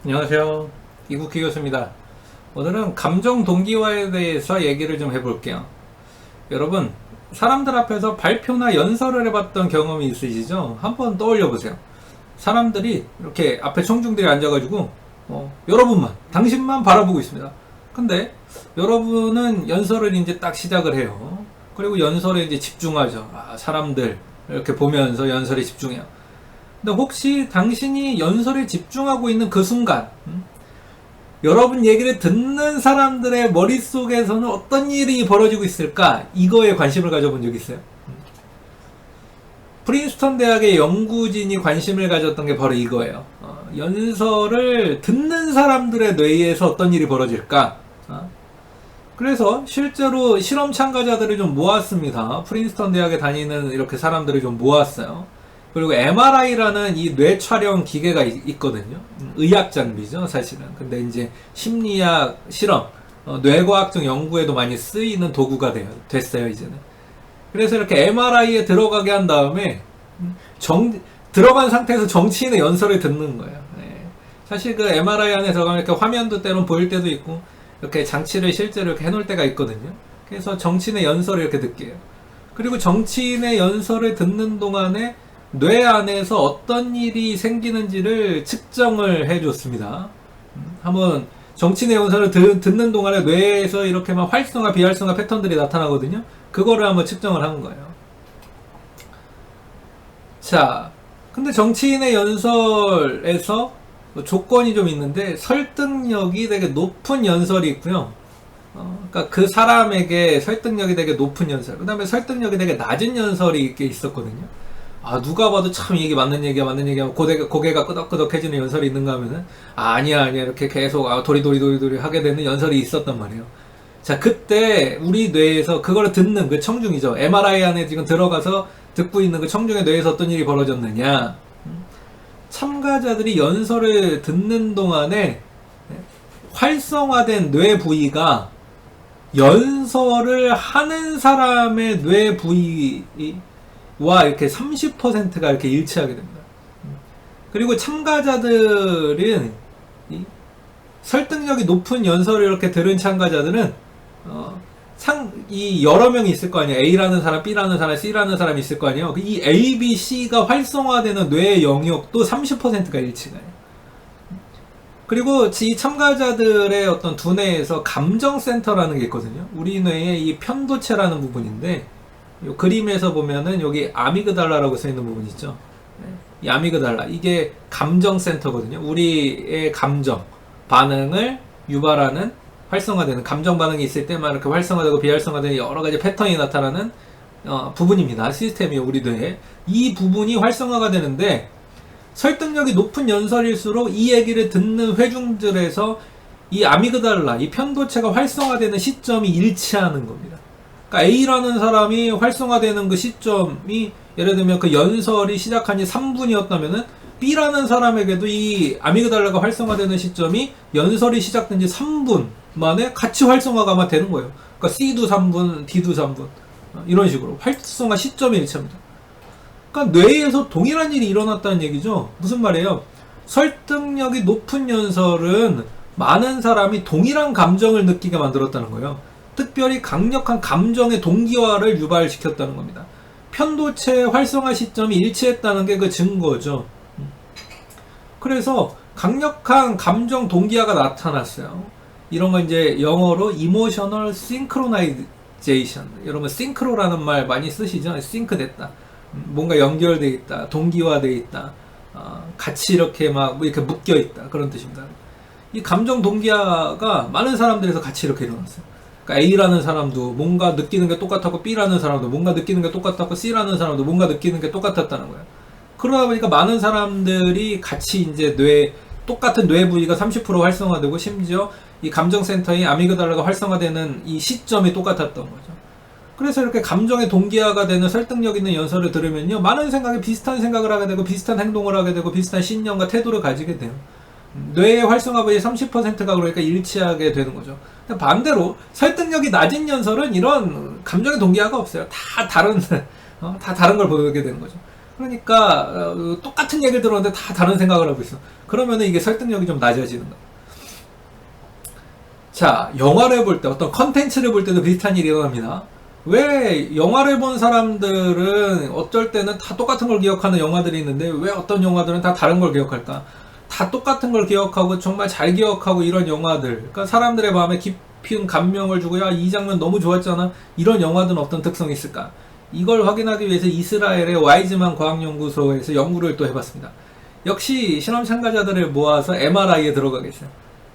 안녕하세요. 이국희 교수입니다. 오늘은 감정 동기화에 대해서 얘기를 좀 해볼게요. 여러분, 사람들 앞에서 발표나 연설을 해봤던 경험이 있으시죠? 한번 떠올려 보세요. 사람들이 이렇게 앞에 청중들이 앉아가지고 여러분만, 당신만 바라보고 있습니다. 근데 여러분은 연설을 이제 딱 시작을 해요. 그리고 연설에 이제 집중하죠. 사람들 이렇게 보면서 연설에 집중해요. 근데 혹시 당신이 연설에 집중하고 있는 그 순간, 여러분 얘기를 듣는 사람들의 머릿속에서는 어떤 일이 벌어지고 있을까? 이거에 관심을 가져본 적 있어요? 프린스턴 대학의 연구진이 관심을 가졌던 게 바로 이거예요. 연설을 듣는 사람들의 뇌에서 어떤 일이 벌어질까? 그래서 실제로 실험 참가자들을 좀 모았습니다. 프린스턴 대학에 다니는 이렇게 사람들을 좀 모았어요. 그리고 MRI라는 이 뇌 촬영 기계가 있거든요. 의학 장비죠, 사실은. 근데 이제 심리학 실험, 뇌과학적 연구에도 많이 쓰이는 도구가 됐어요, 이제는. 그래서 이렇게 MRI에 들어가게 한 다음에 들어간 상태에서 정치인의 연설을 듣는 거예요. 네. 사실 그 MRI 안에 들어가면 이렇게 화면도 때론 보일 때도 있고 이렇게 장치를 실제로 이렇게 해놓을 때가 있거든요. 그래서 정치인의 연설을 이렇게 듣게 해요. 그리고 정치인의 연설을 듣는 동안에 뇌 안에서 어떤 일이 생기는지를 측정을 해줬습니다. 한번 정치인의 연설을 듣는 동안에 뇌에서 이렇게 막 활성화, 비활성화 패턴들이 나타나거든요. 그거를 한번 측정을 한 거예요. 자, 근데 정치인의 연설에서 조건이 좀 있는데 설득력이 되게 높은 연설이 있고요. 그러니까 그 사람에게 설득력이 되게 높은 연설, 그 다음에 설득력이 되게 낮은 연설이 이렇게 있었거든요. 누가 봐도 참 이게 맞는 얘기야, 맞는 얘기야. 고개가 끄덕끄덕해지는 연설이 있는가 하면은, 아니야, 이렇게 계속, 도리도리 하게 되는 연설이 있었단 말이에요. 자, 그때 우리 뇌에서 그걸 듣는 그 청중이죠. MRI 안에 지금 들어가서 듣고 있는 그 청중의 뇌에서 어떤 일이 벌어졌느냐. 참가자들이 연설을 듣는 동안에 활성화된 뇌 부위가 연설을 하는 사람의 뇌 부위와 이렇게 30%가 이렇게 일치하게 됩니다. 그리고 참가자들은 설득력이 높은 연설을 이렇게 들은 참가자들은 이 여러 명이 있을 거 아니에요. A라는 사람, B라는 사람, C라는 사람이 있을 거 아니에요. 이 A, B, C가 활성화되는 뇌의 영역도 30%가 일치가 해요. 그리고 이 참가자들의 어떤 두뇌에서 감정센터라는 게 있거든요. 우리 뇌의 이 편도체라는 부분인데, 이 그림에서 보면은 여기 아미그달라라고 써있는 부분 있죠. 이 아미그달라, 이게 감정센터거든요. 우리의 감정, 반응을 유발하는, 활성화되는, 감정 반응이 있을 때만 이렇게 활성화되고 비활성화되는 여러 가지 패턴이 나타나는 부분입니다. 시스템이에요, 우리 뇌에. 이 부분이 활성화가 되는데, 설득력이 높은 연설일수록 이 얘기를 듣는 회중들에서 이 아미그달라, 이 편도체가 활성화되는 시점이 일치하는 겁니다. 그러니까 A라는 사람이 활성화되는 그 시점이, 예를 들면 그 연설이 시작한 지 3분이었다면은 B라는 사람에게도 이 아미그달라가 활성화되는 시점이 연설이 시작된 지 3분 만에 같이 활성화가 아마 되는 거예요. 그러니까 C도 3분, D도 3분, 이런 식으로 활성화 시점이 일치합니다. 그러니까 뇌에서 동일한 일이 일어났다는 얘기죠. 무슨 말이에요? 설득력이 높은 연설은 많은 사람이 동일한 감정을 느끼게 만들었다는 거예요. 특별히 강력한 감정의 동기화를 유발시켰다는 겁니다. 편도체 활성화 시점이 일치했다는 게 그 증거죠. 그래서 강력한 감정 동기화가 나타났어요. 이런 거 이제 영어로 emotional synchronization. 여러분 싱크로라는 말 많이 쓰시죠? 싱크됐다. 뭔가 연결돼 있다, 동기화돼 있다, 같이 이렇게 막 이렇게 묶여 있다, 그런 뜻입니다. 이 감정 동기화가 많은 사람들에서 같이 이렇게 일어났어요. 그러니까 A라는 사람도 뭔가 느끼는 게 똑같았고, B라는 사람도 뭔가 느끼는 게 똑같았고, C라는 사람도 뭔가 느끼는 게 똑같았다는 거예요. 그러다 보니까 많은 사람들이 같이 이제 똑같은 뇌 부위가 30% 활성화되고, 심지어 이 감정센터의 아미그달라가 활성화되는 이 시점이 똑같았던 거죠. 그래서 이렇게 감정의 동기화가 되는 설득력 있는 연설을 들으면요, 많은 생각에 비슷한 생각을 하게 되고, 비슷한 행동을 하게 되고, 비슷한 신념과 태도를 가지게 돼요. 뇌의 활성화 부위 30%가 그러니까 일치하게 되는 거죠. 반대로 설득력이 낮은 연설은 이런 감정의 동기화가 없어요. 다 다른 걸 보게 되는 거죠. 그러니까 똑같은 얘기를 들었는데 다 다른 생각을 하고 있어. 그러면은 이게 설득력이 좀 낮아지는 거야. 자, 영화를 볼 때, 어떤 컨텐츠를 볼 때도 비슷한 일이 일어납니다. 왜 영화를 본 사람들은 어쩔 때는 다 똑같은 걸 기억하는 영화들이 있는데 왜 어떤 영화들은 다 다른 걸 기억할까? 다 똑같은 걸 기억하고 정말 잘 기억하고 이런 영화들, 그러니까 사람들의 마음에 깊은 감명을 주고 야, 이 장면 너무 좋았잖아, 이런 영화들은 어떤 특성이 있을까? 이걸 확인하기 위해서 이스라엘의 와이즈만 과학연구소에서 연구를 또 해봤습니다. 역시 실험 참가자들을 모아서 MRI에 들어가겠어요.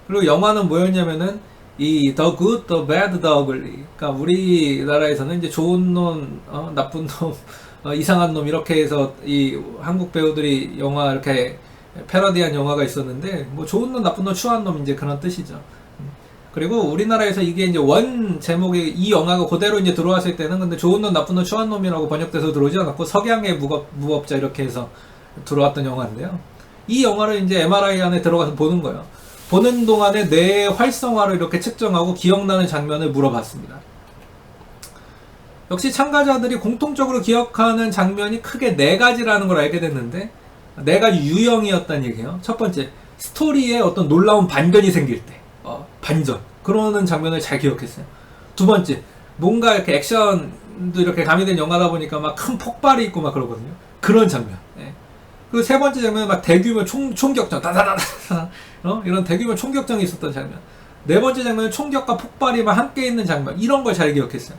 그리고 영화는 뭐였냐면은 이 The Good, The Bad, The Ugly. 그러니까 우리나라에서는 이제 좋은 놈, 나쁜 놈, 이상한 놈 이렇게 해서 이 한국 배우들이 영화 이렇게 패러디한 영화가 있었는데 뭐 좋은 놈, 나쁜 놈, 추한 놈 이제 그런 뜻이죠. 그리고 우리나라에서 이게 이제 원 제목이 이 영화가 그대로 이제 들어왔을 때는 근데 좋은 놈, 나쁜 놈, 추한 놈이라고 번역돼서 들어오지 않았고 석양의 무법자 이렇게 해서 들어왔던 영화인데요. 이 영화를 이제 MRI 안에 들어가서 보는 거예요. 보는 동안에 뇌의 활성화를 이렇게 측정하고 기억나는 장면을 물어봤습니다. 역시 참가자들이 공통적으로 기억하는 장면이 크게 4가지라는 걸 알게 됐는데 4가지 유형이었다는 얘기예요. 첫 번째, 스토리에 어떤 놀라운 반전이 생길 때 반전, 그러는 장면을 잘 기억했어요. 두 번째, 뭔가 이렇게 액션도 이렇게 가미된 영화다 보니까 막 큰 폭발이 있고 막 그러거든요. 그런 장면. 예. 그리고 세 번째 장면은 막 대규모 총격전, 다다다다, 이런 대규모 총격전이 있었던 장면. 네 번째 장면은 총격과 폭발이 막 함께 있는 장면. 이런 걸 잘 기억했어요.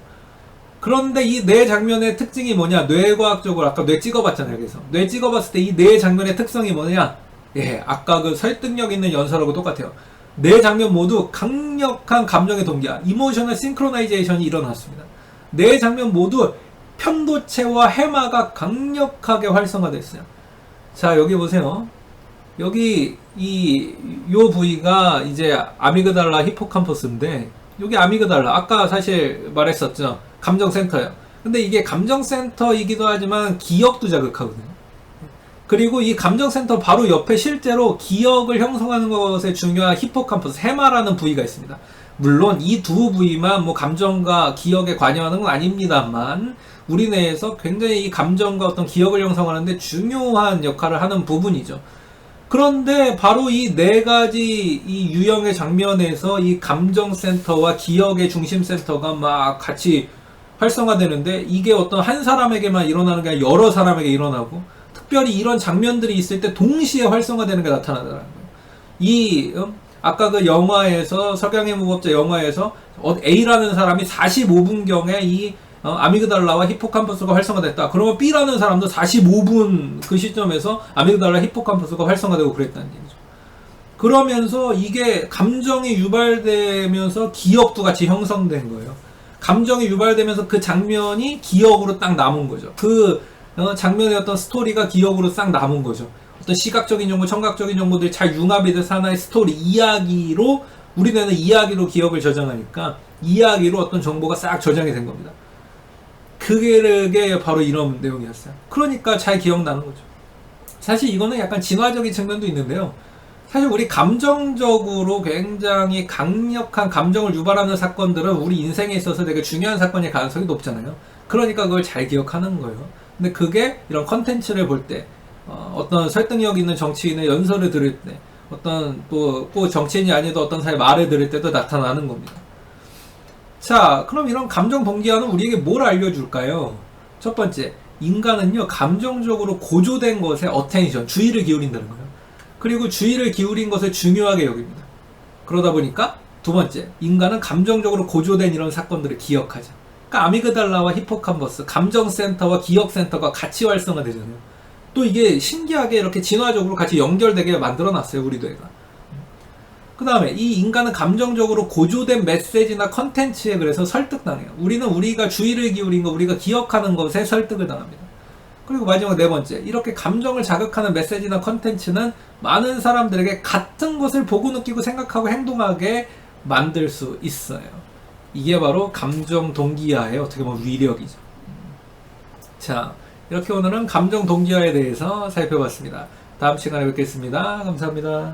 그런데 이 네 장면의 특징이 뭐냐? 뇌과학적으로 아까 뇌 찍어봤잖아요. 그래서 뇌 찍어봤을 때 이 네 장면의 특성이 뭐냐? 예, 아까 그 설득력 있는 연설하고 똑같아요. 네 장면 모두 강력한 감정의 동기화, 이모셔널 싱크로나이제이션이 일어났습니다. 네 장면 모두 편도체와 해마가 강력하게 활성화됐어요. 자, 여기 보세요. 여기 요 부위가 이제 아미그달라 히포캄퍼스인데 여기 아미그달라, 아까 사실 말했었죠. 감정센터예요. 근데 이게 감정센터이기도 하지만 기억도 자극하거든요. 그리고 이 감정센터 바로 옆에 실제로 기억을 형성하는 것에 중요한 히포캄퍼스, 해마라는 부위가 있습니다. 물론 이 두 부위만 뭐 감정과 기억에 관여하는 건 아닙니다만 우리 뇌에서 굉장히 이 감정과 어떤 기억을 형성하는데 중요한 역할을 하는 부분이죠. 그런데 바로 이 4가지 이 유형의 장면에서 이 감정센터와 기억의 중심센터가 막 같이 활성화되는데 이게 어떤 한 사람에게만 일어나는 게 아니라 여러 사람에게 일어나고 특별히 이런 장면들이 있을 때 동시에 활성화되는 게 나타나더라는 거예요. 아까 그 영화에서 석양의 무법자 영화에서 A라는 사람이 45분경에 이 아미그달라와 히포캄퍼스가 활성화됐다. 그러면 B라는 사람도 45분 그 시점에서 아미그달라 히포캄퍼스가 활성화되고 그랬다는 얘기죠. 그러면서 이게 감정이 유발되면서 기억도 같이 형성된 거예요. 감정이 유발되면서 그 장면이 기억으로 딱 남은 거죠. 그 장면의 어떤 스토리가 기억으로 싹 남은 거죠. 어떤 시각적인 정보, 청각적인 정보들이 잘 융합이 돼서 하나의 스토리, 이야기로 우리는 이야기로 기억을 저장하니까 이야기로 어떤 정보가 싹 저장이 된 겁니다. 그게 바로 이런 내용이었어요. 그러니까 잘 기억나는 거죠. 사실 이거는 약간 진화적인 측면도 있는데요. 사실 우리 감정적으로 굉장히 강력한 감정을 유발하는 사건들은 우리 인생에 있어서 되게 중요한 사건일 가능성이 높잖아요. 그러니까 그걸 잘 기억하는 거예요. 근데 그게 이런 컨텐츠를 볼 때, 어떤 설득력 있는 정치인의 연설을 들을 때, 어떤 또 꼭 정치인이 아니어도 어떤 사람의 말을 들을 때도 나타나는 겁니다. 자, 그럼 이런 감정 동기화는 우리에게 뭘 알려줄까요? 첫 번째, 인간은요, 감정적으로 고조된 것에 어텐션, 주의를 기울인다는 거예요. 그리고 주의를 기울인 것을 중요하게 여깁니다. 그러다 보니까 두 번째, 인간은 감정적으로 고조된 이런 사건들을 기억하죠. 그러니까 아미그달라와 히포캄퍼스, 감정센터와 기억센터가 같이 활성화되잖아요. 또 이게 신기하게 이렇게 진화적으로 같이 연결되게 만들어놨어요, 우리 뇌가. 그 다음에 이 인간은 감정적으로 고조된 메시지나 컨텐츠에 그래서 설득당해요. 우리는 우리가 주의를 기울인 거, 우리가 기억하는 것에 설득을 당합니다. 그리고 마지막 네 번째, 이렇게 감정을 자극하는 메시지나 컨텐츠는 많은 사람들에게 같은 것을 보고 느끼고 생각하고 행동하게 만들 수 있어요. 이게 바로 감정 동기화의 어떻게 보면 위력이죠. 자, 이렇게 오늘은 감정 동기화에 대해서 살펴봤습니다. 다음 시간에 뵙겠습니다. 감사합니다.